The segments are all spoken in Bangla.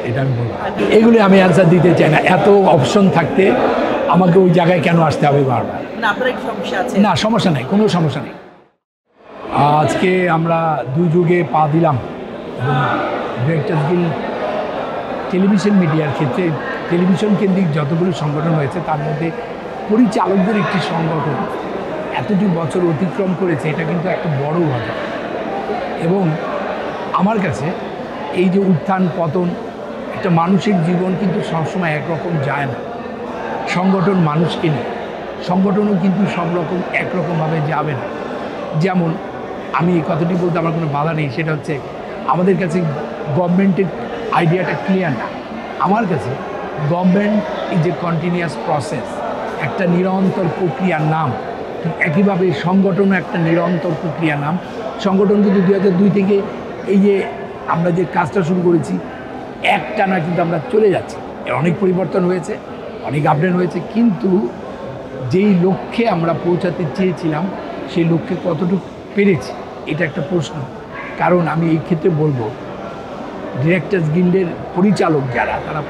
এটা আমি বলবো। এগুলি আমি অ্যান্সার দিতে চাই না। এত অপশন থাকতে আমাকে ওই জায়গায় কেন আসতে হবে বারবার? না, সমস্যা নেই, কোনো সমস্যা নেই। আজকে আমরা দুর্যোগে পা দিলাম এবং ডিরেক্টরস গিল্ড টেলিভিশন মিডিয়ার ক্ষেত্রে টেলিভিশন কেন্দ্রিক যতগুলো সংগঠন হয়েছে তার মধ্যে পরিচালকদের একটি সংগঠন এতটি বছর অতিক্রম করেছে, এটা কিন্তু একটা বড় ঘটনা। এবং আমার কাছে এই যে উত্থান পতন, একটা মানুষের জীবন কিন্তু সবসময় একরকম যায় না। সংগঠন মানুষকে নিয়ে, সংগঠনও কিন্তু সব রকম একরকমভাবে যাবে না। যেমন আমি এই কথাটি বলতে আমার কোনো বাধা নেই, সেটা হচ্ছে আমাদের কাছে গভর্নমেন্টের আইডিয়াটা ক্লিয়ার না। আমার কাছে government is a continuous process, একটা নিরন্তর প্রক্রিয়ার নাম। একইভাবে সংগঠনও একটা নিরন্তর প্রক্রিয়ার নাম। সংগঠন কিন্তু 2002 থেকে এই যে আমরা যে কাজটা শুরু করেছি একটানা কিন্তু আমরা চলে যাচ্ছি। অনেক পরিবর্তন হয়েছে, অনেক আপডেট হয়েছে, কিন্তু যেই লক্ষ্যে আমরা পৌঁছাতে চেয়েছিলাম সেই লক্ষ্যে কতটুকু পেরেছি এটা একটা প্রশ্ন। কারণ আমি এই ক্ষেত্রে বলবো ডিরেক্টরস গিল্ডের পরিচালক যারা, তারা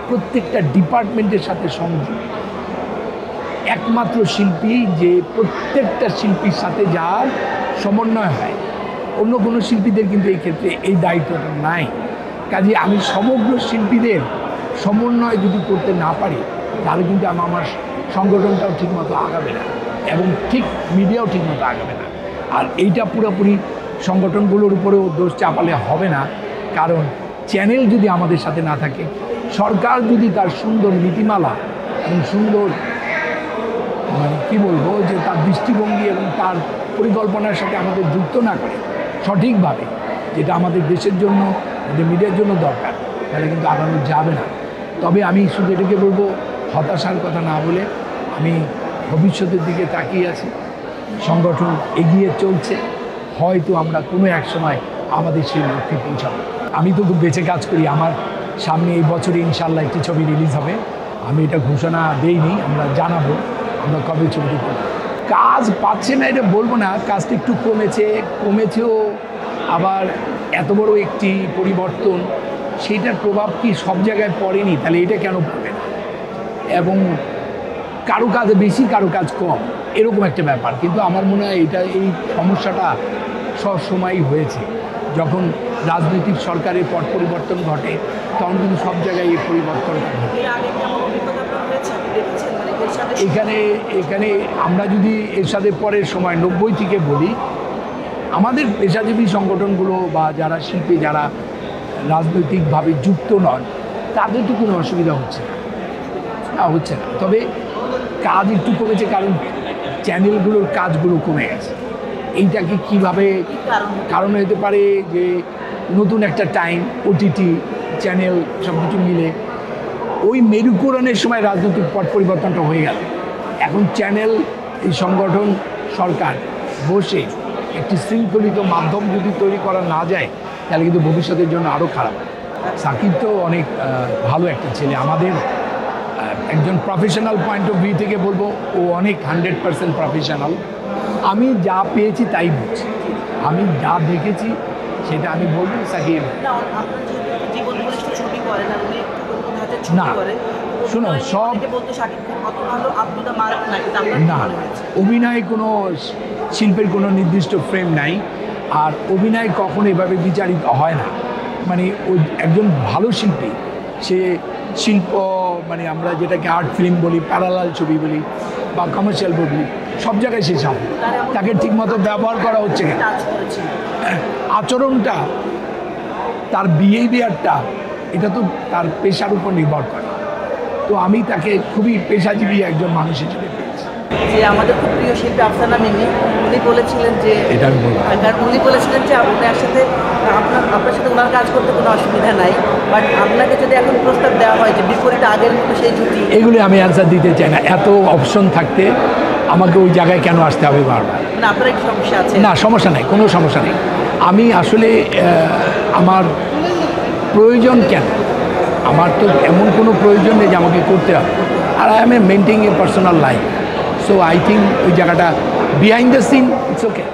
প্রত্যেকটা ডিপার্টমেন্টের সাথে সংযুক্ত। একমাত্র শিল্পী যে প্রত্যেকটা শিল্পীর সাথে যার সমন্বয় হয়, অন্য কোনো শিল্পীদের কিন্তু এই ক্ষেত্রে এই দায়িত্বটা নাই। কাজে আমি সমগ্র শিল্পীদের সমন্বয় যদি করতে না পারি তাহলে কিন্তু আমার সংগঠনটাও ঠিকমতো আগাবে না এবং ঠিক মিডিয়াও ঠিকমতো আগাবে না। আর এইটা পুরোপুরি সংগঠনগুলোর উপরেও দোষ চাপালে হবে না, কারণ চ্যানেল যদি আমাদের সাথে না থাকে, সরকার যদি তার সুন্দর নীতিমালা এবং সুন্দর কি বলবো যে তার দৃষ্টিভঙ্গি এবং তার পরিকল্পনার সাথে আমাদের যুক্ত না করে সঠিকভাবে, যেটা আমাদের দেশের জন্য, আমাদের মিডিয়ার জন্য দরকার, তাহলে কিন্তু আগানো যাবে না। তবে আমি শুধু এটাকে বলবো, হতাশার কথা না বলে আমি ভবিষ্যতের দিকে তাকিয়ে আছি। সংগঠন এগিয়ে চলছে, হয়তো আমরা কোনো এক সময় আমাদের সেই লক্ষ্যে পৌঁছাবো। আমি তো খুব বেঁচে কাজ করি। আমার সামনে এই বছরে ইনশাল্লাহ একটি ছবি রিলিজ হবে। আমি এটা ঘোষণা দেইনি, আমরা জানাবো আমরা কবে ছবিটি করব। কাজ পাচ্ছে না এটা বলবো না, কাজটা একটু কমেছেও, আবার এত বড় একটি পরিবর্তন, সেইটার প্রভাব কি সব জায়গায় পড়েনি, তাহলে এটা কেন পড়বে না? এবং কারো কাজ বেশি, কারো কাজ কম, এরকম একটা ব্যাপার। কিন্তু আমার মনে হয় এই সমস্যাটা সব সময়ই হয়েছে। যখন রাজনৈতিক সরকারের পট পরিবর্তন ঘটে তখন কিন্তু সব জায়গায় এই পরিবর্তনটা ঘটে। এখানে আমরা যদি এরশাদের পরের সময় 90 থেকে বলি, আমাদের পেশাজীবী সংগঠনগুলো বা যারা শিল্পী, যারা রাজনৈতিকভাবে যুক্ত নন, তাদের তো কোনো অসুবিধা হচ্ছে না। তবে কাজ একটু কমেছে, কারণ চ্যানেলগুলোর কাজগুলো কমে গেছে। এইটাকে কীভাবে কারণ হতে পারে যে নতুন একটা টাইম, ওটিটি চ্যানেল সব কিছু মিলে ওই মেরুকরণের সময় রাজনৈতিক পট পরিবর্তনটা হয়ে গেল। এখন চ্যানেল, এই সংগঠন, সরকার বসে একটি শৃঙ্খলিত মাধ্যম যদি তৈরি করা না যায় তাহলে কিন্তু ভবিষ্যতের জন্য আরও খারাপ। সাকিব তো অনেক ভালো একটা ছেলে, আমাদের একজন প্রফেশনাল পয়েন্ট অফ ভিউ থেকে বলবো ও অনেক 100% প্রফেশনাল। আমি যা পেয়েছি তাই বলছি, আমি যা দেখেছি সেটা আমি বলবো। সাকিব না, শোনো, সব না, অভিনয় কোনো শিল্পের কোনো নির্দিষ্ট ফ্রেম নাই, আর অভিনয় কখনো এভাবে বিচারিত হয় না। মানে ওই একজন ভালো শিল্পী, সে শিল্প আমরা যেটাকে আর্ট ফিল্ম বলি, প্যারালাল ছবি বলি বা কমার্শিয়াল বলি, সব জায়গায় সে সামনে, তাকে ঠিকমতো ব্যবহার করা হচ্ছে না। আচরণটা, তার বিহেভিয়ারটা, এটা তো তার পেশার উপর নির্ভর করে। তো আমি তাকে খুবই পেশাজীবী একজন মানুষ হিসেবে পেয়েছি। যে আমাদের খুব প্রিয় শিল্পী আফসানা মিমি, উনি বলেছিলেন যে আপনার সাথে ওনার কাজ করতে কোনো অসুবিধা নাই, বাট আপনাকে যদি এখন প্রস্তাব দেওয়া হয় যে বিপরীতে আগের মতো সেই জুটি, এগুলি আমি অ্যান্সার দিতে চাই না। এত অপশন থাকতে আমাকে ওই জায়গায় কেন আসতে হবে বারবার? না, আপনার একটু সমস্যা আছে? না, সমস্যা নেই, কোনো সমস্যা নেই। আমি আসলে আমার প্রয়োজন কেন, আমার তো এমন কোনো প্রয়োজন নেই যে আমাকে করতে হবে। আর I am maintaining a personal life, so I think ওই জায়গাটা behind the scene it's okay.